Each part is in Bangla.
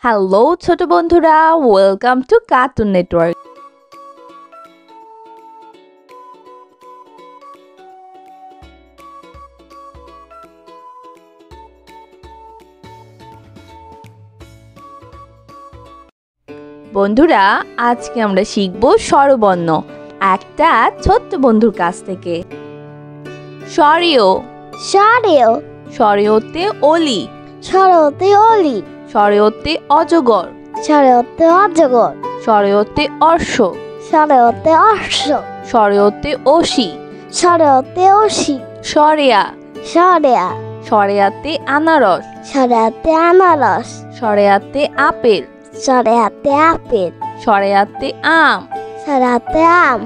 হ্যালো ছোট বন্ধুরা, ওয়েলকাম টু কার্টুন নেটওয়ার্ক। বন্ধুরা, আজকে আমরা শিখব স্বরবর্ণ একটা ছোট্ট বন্ধুর কাছ থেকে। স্বরেও স্বরেও স্বরেওতে অলি, স্বরেওতে অলি, স্বরেওতে অজগর, স্বরেওতে অজগর, স্বরেওতে অর্শ, স্বরেওতে অশ্ব, স্বরেওতে অসি, স্বরেওতে অসি, স্বরেয়া স্বরেয়া, স্বরেয়াতে আনারস, স্বরেয়াতে আনারস, স্বরেয়াতে আপেল, স্বরেয়াতে আপেল, স্বরেয়াতে আম, স্বরেয়াতে আম,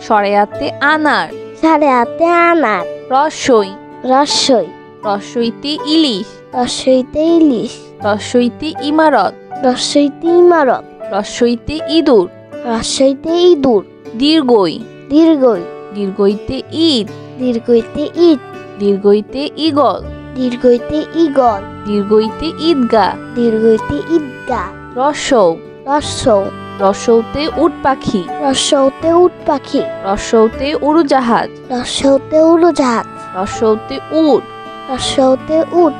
স্বরেয়াতে আনার, স্বরেয়াতে আনার, রসই রসই, রসইতে ইলিশ, রসইতে ইলিশ, রসইতে ইমারত, রসইতে ইমারত, রসইতে ইঁদুর, রসইতে ইঁদুর, দীর্ঘই দীর্ঘই, দীর্ঘইতে ঈদ, দীর্ঘইতে ঈদ, দীর্ঘইতে ঈগল, দীর্ঘইতে ঈগল, দীর্ঘইতে ঈদগাহ, দীর্ঘইতে ঈদগাহ, রসৌ রসৌ, রসৌতে উট পাখি, রসৌতে উট পাখি, রসৌতে উড়োজাহাজ, রসৌতে উড়োজাহাজ, রসৌতে উট, রসৌতে উট,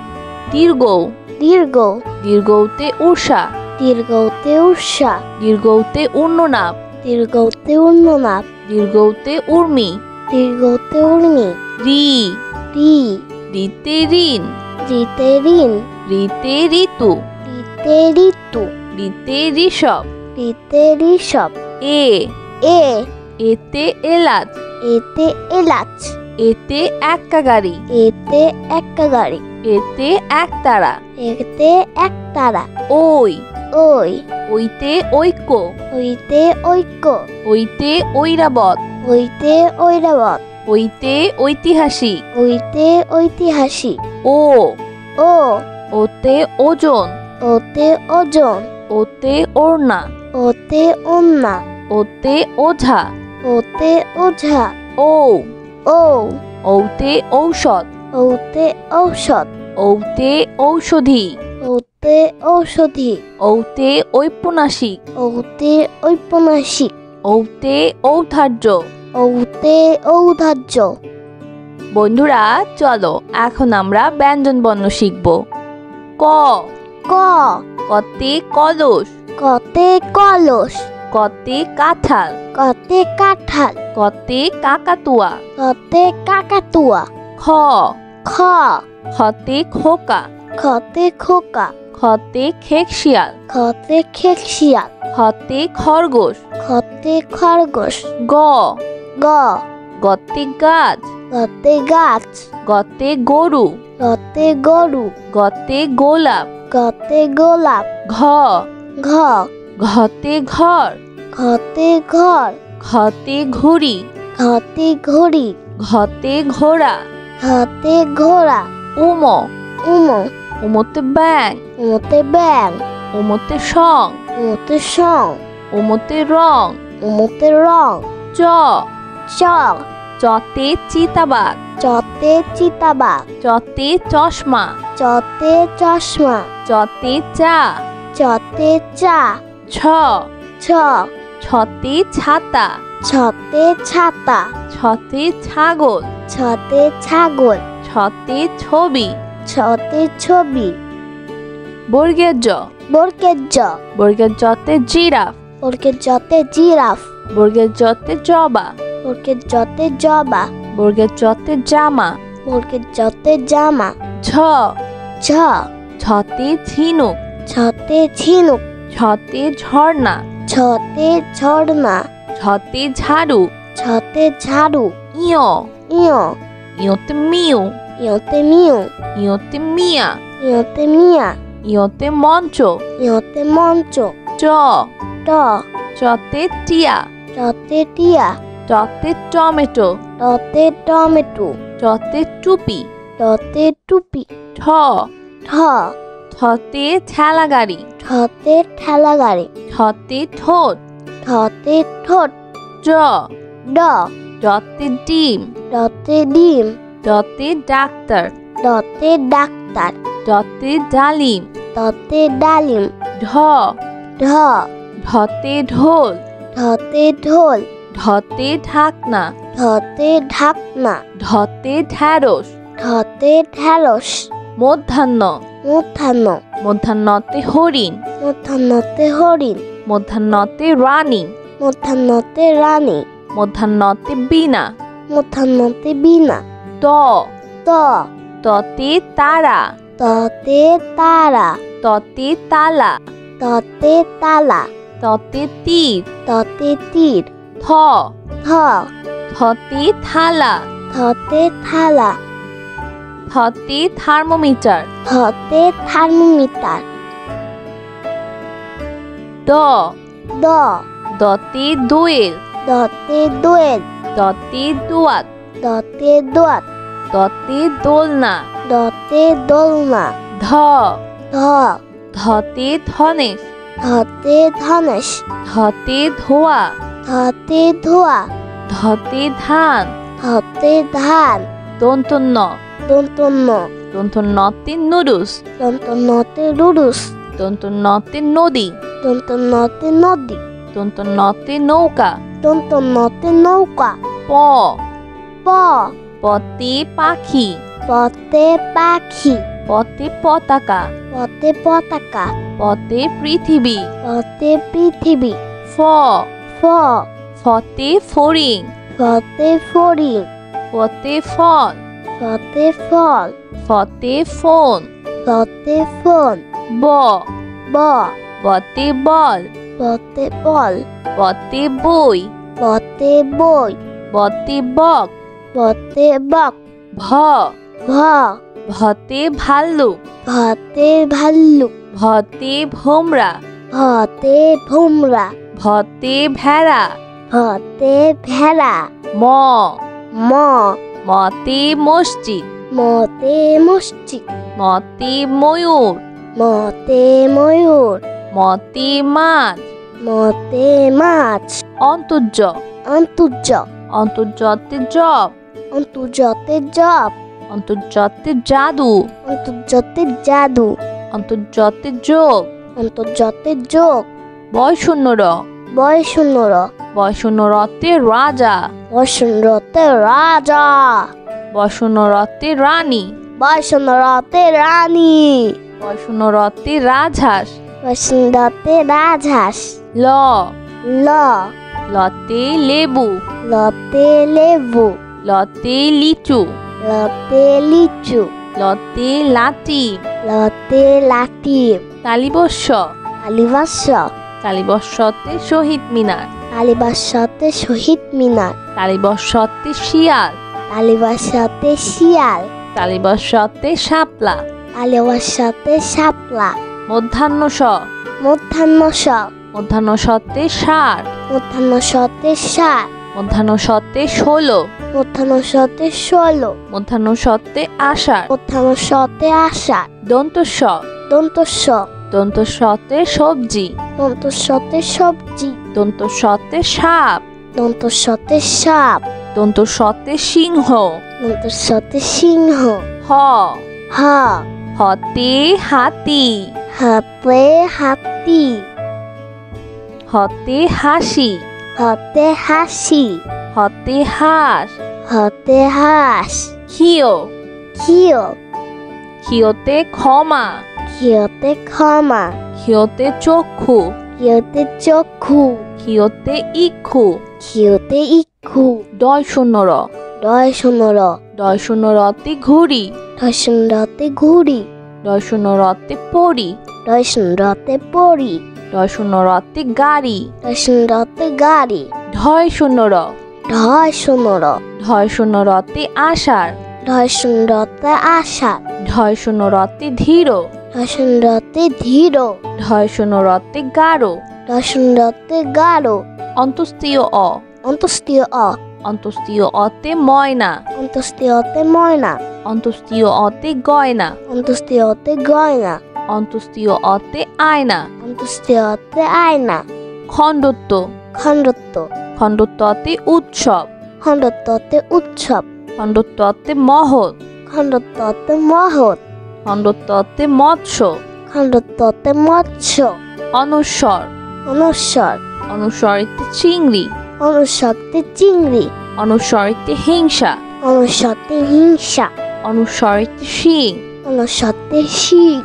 দীর্ঘ দীর্ঘ, দীর্ঘৌতে উষা, দীর্ঘতে উষা, দীর্ঘৌতে উর্ণনাভ, দীর্ঘতে উন্ননাভ, দীর্ঘৌতে উর্মি, দীর্ঘতে উর্মি, রি রি, রিতে ঋণ, রিতে ঋণ, রিতে ঋতু, রিতে ঋতু, রিতে ঋষভ, রিতে ঋষভ, এ এ, এতে এলাচ, এতে এলাচ, এতে এক্কা গাড়ি, এতে একটা গাড়ি, এতে একতারা, এতে একতারা, ওই ওই, ওইতে ঐক্য, ওইতে ঐক্য, ওইতে ঐরাবত, ওইতে ঐরাবত, ওইতে ঐতিহাসিক, ওইতে ঐতিহাসিক, ও ও, ওতে ওজন, ওতে ওজন, ওতে ওড়না, ওতে ওন্না, ওতে ওঝা, ওতে ওঝা, ও ও, ওতে ঔষধ, ওতে ঔষধ, ওতে ঔষধি, ওতে ঔষধি, ওতে ঔপন্যাসিক, ওতে ঔপন্যাসিক, ওতে ঔদার্য। ওতে ঔদার্য। বন্ধুরা, চলো এখন আমরা ব্যঞ্জন বর্ণ শিখব। ক ক, কতে কলস, কতে কলস, কতে কাঁঠাল, কতে কাঁঠাল, কতে কাকাতুয়া, কতে কাকাতুয়া, খ খ, খতে খোকা, খতে খোকা, খতে খেকশিয়াল, খতে খেকশিয়াল, খতে খরগোশ, খতে খরগোশ, গ গ, গতে গাছ, গতে গাছ, গতে গরু, গতে গরু, গতে গোলাপ, গতে গোলাপ, ঘ ঘ, ঘতে ঘর, ঘতে ঘর, ঘতে ঘুড়ি, ঘতে ঘড়ি, ঘতে ঘোড়া, ঘতে ঘোড়া, উম উম, উমতে ব্যাং, উমতে ব্যাং, উমতে সং, উমতে সং, উমতে রং, উমতে রং, চ চ, চতে চিতাবাঘ, চতে চিতাবাঘ, চতে চশমা, চতে চশমা, চতে চা, চতে চা, ছ ছ, ছতে ছাতা, ছতে ছাতা, ছতে ছাগল, ছতে ছাগল, ছতে ছবি, ছতে ছবি, বর্গের জ, বর্গের জ, বর্গের জতে জিরাফ, বর্গের জতে জিরাফ, বর্গের জতে জবা, বর্গের জতে জবা, বর্গের জতে জামা, বর্গের জতে জামা, ঝ ঝ, ছতে ঝিনুক, ছতে ঝিনুক, ছতে ঝর্ণা, ছতে ঝর্ণা, ছতে ঝাড়ু, ছতে ঝাড়ু, ইয় ইয়, ইয়তে মিউ, ইয়তে মিউ, ইয়তে মিয়া, ইয়তে মিয়া, ইয়তে মঞ্চ, ইয়তে মঞ্চ, চ ট, চতে টিয়া, টতে টিয়া, টতে টমেটো, টতে টমেটো, টতে টুপি, টতে টুপি, ঠ ঠ, ঠতে ঠেলা গাড়ি, ঠতে ঠেলা গাড়ি, ঠতে ঠোঁট, ঠতে ঠোঁট, জ ড, ডতে ডিম, ডতে ডিম, ডতে ডাক্তার, ডতে ডাক্তার, ডতে ডালিম, ডতে ডালিম, ড ঢ ঢ ঢতে ঢোল ঢতে ঢোল ঢতে ঢাকনা ঢতে ঢাকনা ঢতে ঢ্যাঁড়স ঢতে ঢেঁড়স মধ্যাহ্ন মধ্যাহ্ন মধ্যাহ্নতে হরিণ মধ্যাহ্নতে হরিণ মধ্যাহ্নতে রানী মধ্যাহ্নতে রানী মধ্যাহ্নতে বীণা মধ্যাহ্নতে বীণা ত ত ততে তারা ততে তারা ততে তালা ততে তালা ততে তীর ততে তীর থ থ থতে থালা থতে থালা থতে থার্মোমিটার থতে থার্মোমিটার দ দ দতে দোয়েল দতে দোয়েল দতে দোয়াত দতে দোয়াত দতে দোলনা দতে দোলনা ধ ধ ধতে ধনেশ ধতে ধনেশ ধতে ধোয়া ধতে ধোয়া ধতে ধান ধতে ধান দন্তন্য দন্তন্য দন্তন্যতে নুডলস দন্তন্যতে লুডুস দন্তন্যতে নদী দন্তন্যতে নদী দন্তন্যতে নৌকা দন্তন্যতে নৌকা প প পতে পাখি পতে পাখি পতে পতাকা পতে পতাকা পতে পৃথিবী পতে পৃথিবী ফ ফ ফতে ফড়িং ফতে ফড়িং ফতে ফল ফতে ফল ফতে ফোন ফতে ফোন ব ব বতে বল ফতে বল বতে বই ফতে বই বতে বক ফতে বক ভ ভ ভতে ভাল্লুক ভতে ভাল্লুক ভতে ভোমরা ভতে ভোমরা ভতে ভেড়া ভতে ভেড়া ম ম মতে মসজিদ মতে মসজিদ মতে ময়ূর মতে ময়ূর মতে মাছ মতে মাছ অন্তর্য অন্তর্য অন্তর্যতে জব অন্তর্জতে জব অন্তর্যতে জাদু অন্তর্জতে জাদু অন্তর্যতে যোগ অন্তর্জতে যোগ বয়শূন্য র বয়শূন্য র বয়শূন্য রতে রাজা বয়শূন্যতে রাজা বয়শূন্য রতে রানী বয়শূন্য রতে রানী বয়শূন্য রতে রাজহাঁস বয়শূন্যতে রাজহাঁস ল ল লতে লেবু লতে লেবু লতে লিচু লতে লিচু লতে লাটি লতে লাটিম তালিবস্য কালিবাস্য তালিবস্যতে শহীদ মিনার কালিবাস্যতে শহীদ মিনার তালিবস্যতে শিয়াল কালিবাস্যতে শিয়াল তালিবস্যতে শাপলা কালিবাস্যতে শাপলা মধ্যাহ্ন স মধ্যাহ্ন স মধ্যাহ্ন সতে ষাট মধ্যাহ্ন সতে ষাট মধ্যাহ্ন সতে 16 মধ্যাহ্ন সতে 16 মধ্যাহ্ন সতে আষাঢ় মধ্যাহ্ন সতে আষাঢ় দন্তস্ব দন্তস্ব দন্তস্বতে সবজি দন্তস্বতে সবজি দন্তস্বতে সাপ দন্তস্বতে সাপ দন্তস্বতে সিংহ দন্তস্বতে সিংহ হ হ হতে হাতি হাতে হাতি হতে হাসি হতে হাসি হতে হাঁস হতে হাঁস হিও খিও হিওতে ক্ষমা খিওতে ক্ষমা হিওতে চক্ষু খিওতে চক্ষু হিওতে ইক্ষু খিওতে ইক্ষু ডয় শূন্য র ডয় শূন্য র ডয় শূন্য রতে ঘুড়ি ডয় শূন্য রতে ঘুড়ি ডয় শূন্য রতে পরি ডয় শূন্য রতে পরি ডয় শূন্য রতে গাড়ি ডয় শূন্য রতে গাড়ি ঢয় শূন্য র ঢয় শূন্য র ঢয় শূন্য রতে আষাঢ় ঢয় শূন্য রতে আষাঢ় ঢয় শূন্য রতে ধীর ঢয় শূন্য রতে ধীর ঢয় শূন্য রতে গাঢ় ঢয় শূন্য রতে গাঢ় অন্তস্তীয় অ অন্তস্তীয় অ অন্তস্তীয় অতে ময়না অন্তস্তীয় অতে ময়না অন্তস্তীয় অতে গয়না অন্তস্তীয় অতে গয়না অন্তস্তীয় অতে আয়না অন্তস্তীয় অতে আয়না খণ্ডত্ব খণ্ডত্ব খণ্ডত্বতে উৎসব খণ্ডত্বতে উৎসব খণ্ডত্বতে মহৎ খণ্ডত্বতে মহৎ খণ্ডত্বতে মৎস্য খণ্ডত্বতে মৎস্য অনস্বর। অনস্বর। অনুস্বরিতে চিংড়ি। অনুস্বরতে চিংড়ি। অনুস্বরিতে হিংসা। অনুস্বরতে হিংসা। অনুস্বরিতে শিং। অনুস্বরতে শিং।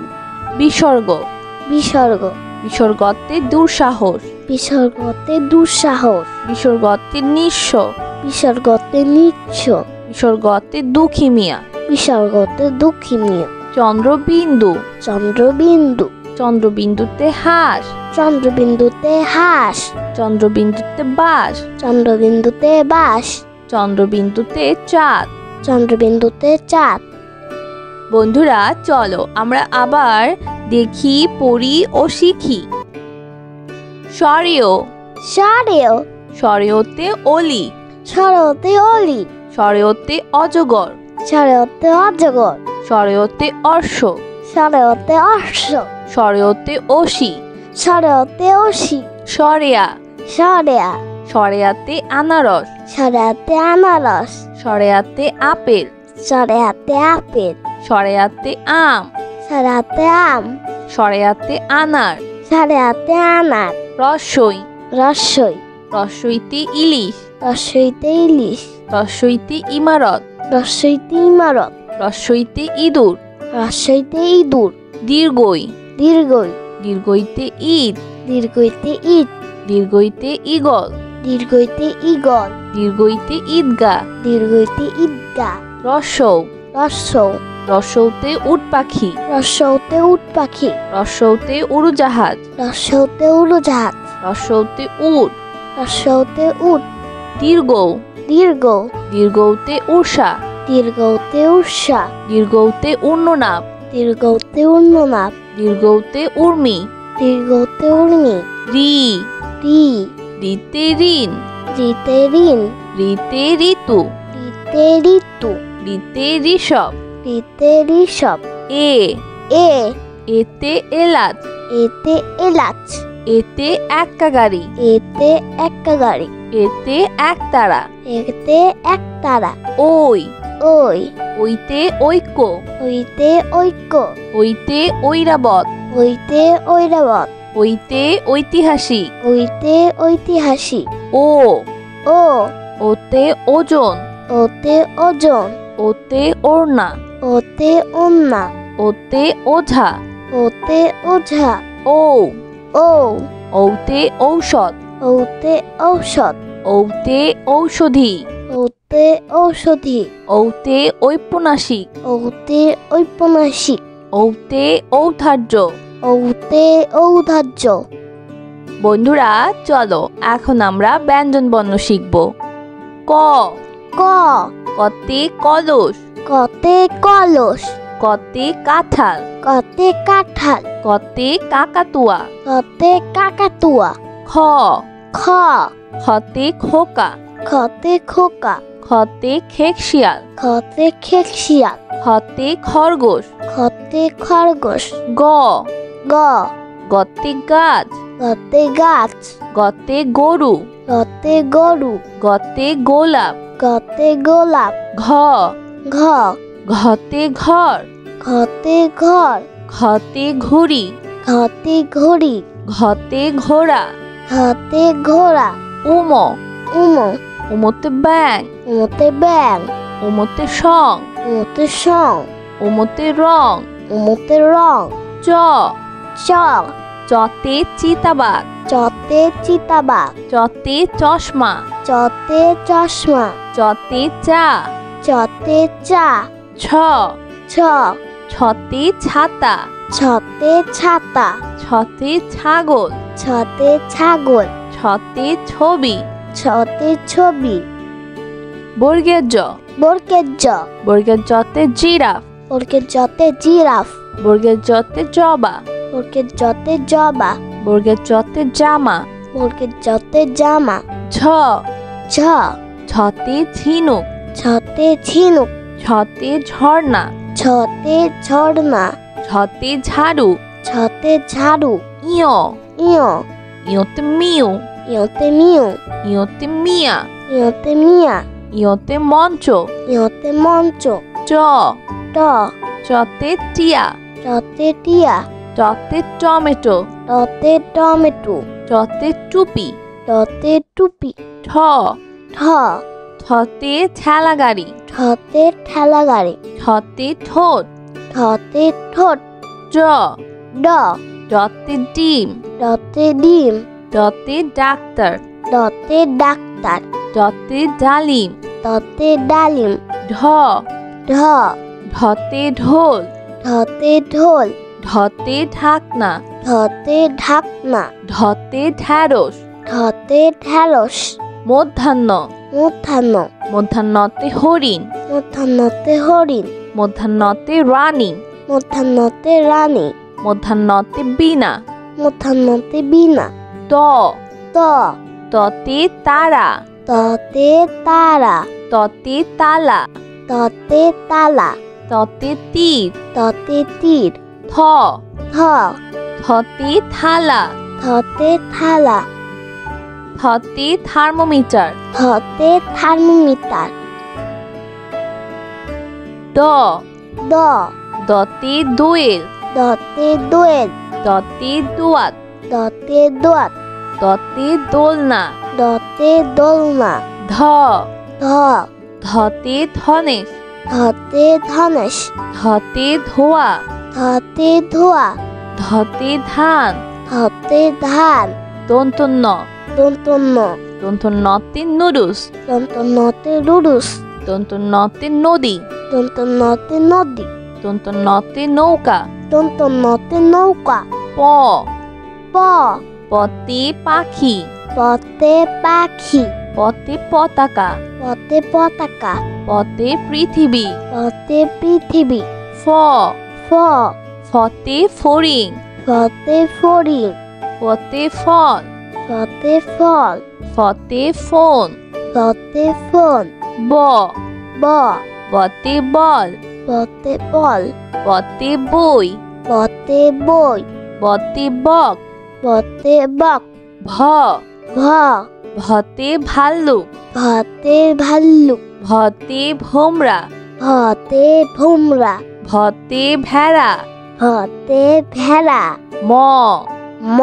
বিসর্গ। বিসর্গ। বিসর্গতে দুঃসাহস। বিসর্গতে দুঃসাহস। বিসর্গতে নিঃস্ব। বিসর্গতে নিচ্ছ। বিসর্গতে দুঃখী মিয়া। বিসর্গতে দুঃখী মিয়া। চন্দ্রবিন্দু। চন্দ্রবিন্দু। চন্দ্রবিন্দুতে হাঁস। চন্দ্রবিন্দুতে হাঁস। চন্দ্রবিন্দুতে বাস। চন্দ্রবিন্দুতে বাস। চন্দ্রবিন্দুতে চাঁদ। চন্দ্রবিন্দুতে চাঁদ। বন্ধুরা চলো আমরা আবার দেখি, পড়ি ও শিখি। স্বরেয়। স্বরেয়। স্বরেয়তে অলি। স্বরেয়তে অলি। স্বরেয়তে অজগর। স্বরেয়তে অজগর। স্বরেয়তে অর্শ। স্বরেয়তে অশ্ব। স্বরেয়তে অসি। স্বরেয়তে অসি। স্বরেয়া। স্বরেয়া। স্বরেয়াতে আনারস। স্বরেয়াতে আনারস। স্বরেয়াতে আপেল। স্বরেয়াতে আপেল। স্বরেয়াতে আম। স্বরেয়াতে আম। স্বরেয়াতে আনার। স্বরেয়াতে আনার। রসই। রসই। রসইতে ইলিশ। রসইতে ইলিশ। রসইতে ইমারত। রসইতে ইমারত। রসইতে ইঁদুর। রসইতে ইঁদুর। দীর্ঘই। দীর্ঘই। দীর্ঘইতে ঈদ। দীর্ঘইতে ঈদ। দীর্ঘইতে ঈগল। দীর্ঘইতে ঈগল। দীর্ঘইতে ঈদগাহ। দীর্ঘইতে ঈদগাহ। রসৌ। রসৌ। রসৌতে উট পাখি। রসৌতে উট পাখি। রসৌতে উড়োজাহাজ। রসৌতে উড়োজাহাজ। রসৌতে উট। রসৌতে উট। দীর্ঘ। দীর্ঘ। দীর্ঘৌতে উষা। দীর্ঘৌতে উষা। দীর্ঘৌতে উর্ণনাভ। দীর্ঘৌতে উন্ননাভ। দীর্ঘৌতে উর্মি। দীর্ঘৌতে উর্মি। রি। রি। রিতে ঋণ। রিতে ঋণ। রিতে ঋতু। রিতে ঋতু। রিতে ঋষভ। রিতে ঋষভ। এ। এ। এতে এলাচ। এতে এলাচ। এতে এক্কা গাড়ি। এতে এক্কা গাড়ি। এতে একতারা। এতে একতারা। ওই। ওই। ওইতে ঐক্য। ওইতে ঐক্য। ওইতে ঐরাবত। ওইতে ঐরাবত। ওইতে ঐতিহাসিক। ওইতে ঐতিহাসিক। ও। ও। ওতে ওজন। ওতে ওজন। ওতে ওড়না। ওতে ওন্না। ওতে ওঝা। ওতে ওঝা। ও। ও। ওতে ঔষধ। ওতে ঔষধ। ওতে ঔষধি। ওতে ঔষধি। ওতে ঔপন্যাসিক। ওতে ঔপন্যাসিক। ওতে ঔদার্য। ওতে ঔদার্য। বন্ধুরা চলো এখন আমরা ব্যঞ্জন বর্ণ শিখব। ক। ক। কতে কলস। কতে কলস। কতে কাঁঠাল। কতে কাঁঠাল। কতে কাকাতুয়া। কতে কাকাতুয়া। খ। খ। খতে খোকা। খতে খোকা। খতে খেকশিয়াল। খতে খেকশিয়াল। খতে খরগোশ। খতে খরগোশ। গ। গ। গতে গাছ। গতে গাছ। গতে গরু। গতে গরু। গতে গোলাপ। গতে গোলাপ। ঘ। ঘ। ঘতে ঘর। ঘতে ঘর। ঘতে ঘুড়ি। ঘতে ঘড়ি। ঘতে ঘোড়া। ঘতে ঘোড়া। উম। উম। উমতে ব্যাং। উমতে ব্যাং। উমতে সং। উমতে সং। উমতে রং। উমতে রং। চ। চ। চতে চিতাবাঘ। চতে চিতাবাঘ। চতে চশমা। চতে চশমা। চতে চা। চতে চা। ছ। ছ। ছতে ছাতা। ছতে ছাতা। ছতে ছাগল। ছতে ছাগল। ছতে ছবি। ছতে ছবি। বর্গের জ। বর্গের জ। বর্গের জতে জিরাফ। বর্গের জতে জিরাফ। বর্গের জতে জবা। বর্গের জতে জবা। বর্গের জতে জামা। বর্গের জতে জামা। ঝ। ঝ। ছতে ঝিনুক। ছতে ঝিনুক। ছতে ঝর্ণা। ছতে ঝর্ণা। ছতে ঝাড়ু। ছতে ঝাড়ু। ইয়। ইয়। ইয়তে মিউ। ইয়তে মিউ। ইয়তে মিয়া। ইয়তে মিয়া। ইয়তে মঞ্চ। ইয়তে মঞ্চ। চ। ট। চতে টিয়া। চতে টিয়া। ছ। টতে টমেটো। টতে টমেটো। টতে টুপি। টতে টুপি। ঠ। ঠ। ঠতে ঠেলা গাড়ি। ঠতে ঠেলা গাড়ি। ঠতে ঠোঁট। ঠতে ঠোঁট। ড। ড। ডতে ডিম। ডতে ডিম। ডতে ডাক্তার। ডতে ডাক্তার। ডতে ডালিম। ডতে ডালিম। ঢ। ঢ। ঢতে ঢোল। ঢতে ঢোল। ঢতে ঢাকনা। ঢতে ঢাকনা। ঢতে ঢ্যাঁড়স। ঢতে ঢেঁড়স। মধ্যাহ্ন। মধ্যাহ্ন। মধ্যাহ্নতে হরিণ। মধ্যাহ্নতে হরিণ। মধ্যাহ্নতে রানী। মধ্যাহ্নতে রানী। মধ্যাহ্নতে বীণা। মধ্যাহ্নতে বীণা। ত। ত। ততে তারা। ততে তারা। ততে তালা। ততে তালা। ততে তীর। ততে তীর। থ। থ। থতে থালা। থতে থালা। থতে থার্মোমিটার। থতে থার্মোমিটার। দ। দ। দতে দোয়েল। দতে দোয়েল। দতে দোয়াত। দতে দোয়াত। দতে দোলনা। দতে দোলনা। ধ। ধ। ধতে ধনেশ। ধতে ধনেশ। ধতে ধোয়া। ধতে ধোয়া। ধতে ধান। ধতে ধান। দন্তন্য। দন্তন্য। দন্তন্যতে নুডলস। দন্তন্যতে লুডুস। দন্তন্যতে নদী। দন্তন্যতে নদী। দন্তন্যতে নৌকা। দন্তন্যতে নৌকা। প। প। পতে পাখি। পতে পাখি। পতে পতাকা। পতে পতাকা। পতে পৃথিবী। পতে পৃথিবী। ফ। ফ। ফতে ফড়িং। ফতে ফড়িং। ফতে ফল। ফতে ফল। ফতে ফোন। ফতে ফোন। ব। ব। বতে বল। বতে বল। বতে বই। বতে বই। বতে বক। বতে বক। ভ। ভ। ভতে ভাল্লুক। ভতে ভাল্লুক। ভতে ভোমরা। ভতে ভোমরা। ভতে ভেড়া। ভতে ভেড়া। ম। ম।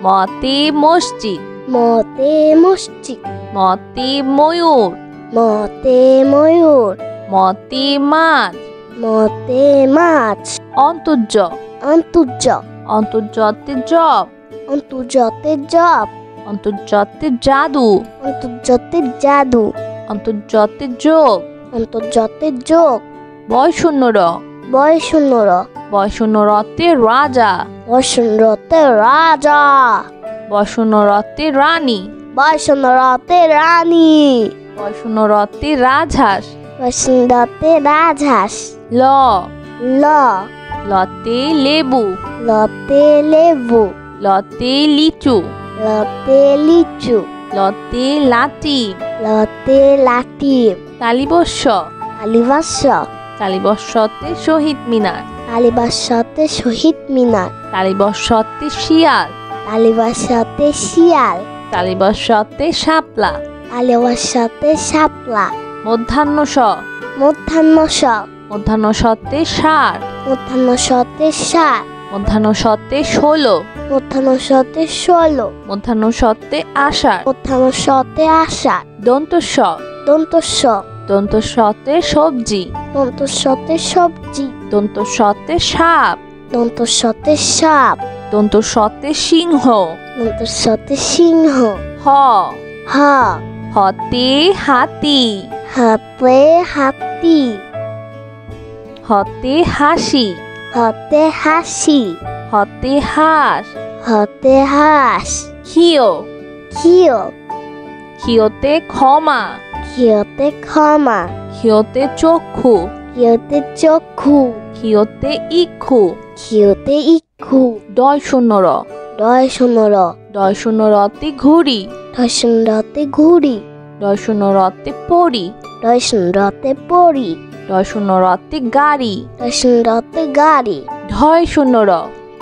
মতে মসজিদ। মতে মসজিদ। মতে ময়ূর। মতে ময়ূর। মতে মাছ। মতে মাছ। অন্তর্য। অন্তর্য। অন্তর্যতে জব। অন্তর্যতে জব। অন্তর্যতে জাদু। অন্তর্যতে জাদু। অন্তর্যতে যোগ। অন্তর্যতে যোগ। বয়শূন্য র। বয়শূন্য র। বয়শূন্য রতে রাজা। বয়শূন্যতে রাজা। বয়শূন্য রতে রানী। বয়শূন্য রতে রানী। বয়শূন্য রতে রাজহাঁস। বয়শূন্যতে রাজহাঁস। ল। ল। লতে লেবু। লতে লেবু। লতে লিচু। লতে লিচু। লতে লাটি। লতে লাটিম। তালিবস্য। তালিবাস্য। তালিবস্যতে শহীদ মিনার। তালিবাস্যতে শহীদ মিনার। তালিবস্যতে শিয়াল। তালিবাস্যতে শিয়াল। তালিবস্যতে শাপলা। তালিবাস্যতে শাপলা। মধ্যাহ্ন স। মধ্যাহ্ন স। মধ্যাহ্ন সতে ষাট। মধ্যাহ্ন সতে ষাট। মধ্যাহ্ন সতে 16। মধ্যাহ্ন সতে 16। মধ্যাহ্ন সতে আষাঢ়। মধ্যাহ্ন সতে আষাঢ়। দন্তস্ব। দন্তস্ব। দন্তস্বতে সবজি। দন্তস্বতে সবজি। দন্তস্বতে সাপ। দন্তস্বতে সাপ। দন্তস্বতে সিংহ। দন্তস্বতে সিংহ। হ। হ। হতে হাতি। হাতে হাতি। হতে হাসি। হতে হাসি। হতে হাঁস। হতে হাঁস। ক্ষিয়। ক্ষিয়। ক্ষিয়তে ক্ষমা। ক্ষিয়তে ক্ষমা। ক্ষিয়তে চক্ষু। ক্ষিয়তে চক্ষু। ক্ষিয়তে ইক্ষু। ক্ষিয়তে ইক্ষু। ডয় শূন্য র। ডয় শূন্য র। ডয় শূন্য রতে ঘুড়ি। ডয় শূন্য রতে ঘুড়ি। ডয় শূন্য রতে পরি। ডয় শূন্য রতে পরি। ডয় শূন্য রতে গাড়ি। ডয় শূন্য রতে গাড়ি। ঢয় শূন্য র।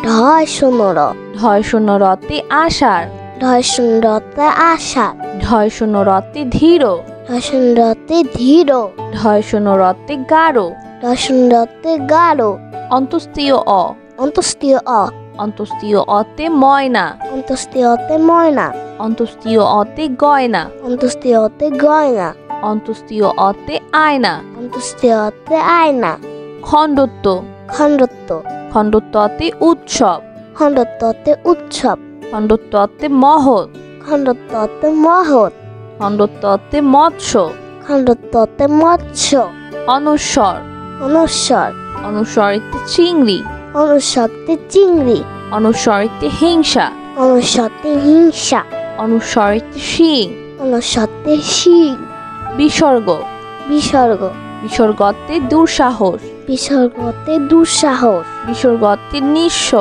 ঢয় শূন্য র। ঢয় শূন্য রতে আষাঢ়। ঢয় শূন্য রতে আষাঢ়। ঢয় শূন্য রতে ধীর। ঢয় শূন্য রতে ধীর। ঢয় শূন্য রতে গাঢ়। ঢয় শূন্য রতে গাঢ়। অন্তস্তীয় অ। অন্তস্তীয় অ। অন্তস্তীয় অতে ময়না। অন্তস্তীয় অতে ময়না। অন্তস্তীয় অতে গয়না। অন্তস্তীয় অতে গয়না। অন্তস্তীয় অতে আয়না। অন্তস্তীয় অতে আয়না। খণ্ডত্ব। খণ্ডত্ব। খণ্ডত্ব অতে উৎসব। খণ্ডত্ব অতে উৎসব। খণ্ডত্ব অতে মহৎ। খণ্ডত্ব অতে মহৎ। খণ্ডত্ব অতে মৎস্য। খণ্ডত্ব অতে মৎস্য। অনুস্বর। অনুস্বর। অনুস্বরিতে চিংড়ি। অনুস্বরতে চিংড়ি। অনুস্বরিতে হিংসা। অনুস্বরতে হিংসা। অনুস্বরিতে শিং। অনুস্বরতে শিং। বিসর্গ। বিসর্গ। বিসর্গতে দুঃসাহস। বিসর্গতে দুঃসাহস। বিসর্গতে নিঃস্ব।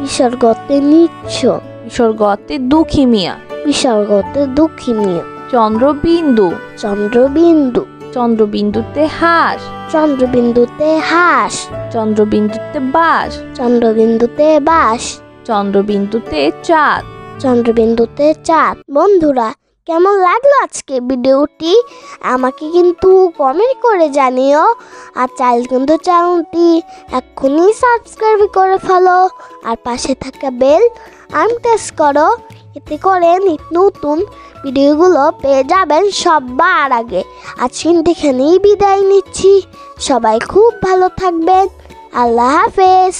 বিসর্গতে নিচ্ছ। বিসর্গতে দুঃখী মিয়া। বিসর্গতে দুঃখী মিয়া। চন্দ্রবিন্দু। চন্দ্রবিন্দু। চন্দ্রবিন্দুতে হাঁস। চন্দ্রবিন্দুতে হাঁস। চন্দ্রবিন্দুতে বাস। চন্দ্রবিন্দুতে বাস। চন্দ্রবিন্দুতে চাঁদ। চন্দ্রবিন্দুতে চাঁদ। বন্ধুরা, কেমন লাগলো আজকে ভিডিওটি আমাকে কিন্তু কমেন্ট করে জানিও। আর চাইলে কিন্তু চ্যানেলটি এক্ষুনি সাবস্ক্রাইব করে ফেলো আর পাশে থাকা বেল প্রেস করো। এতে করে নিত্য নতুন ভিডিওগুলো পেয়ে যাবেন সবার আগে। আজ কিন্তু এখানেই বিদায় নিচ্ছি। সবাই খুব ভালো থাকবেন। আল্লাহ হাফেজ।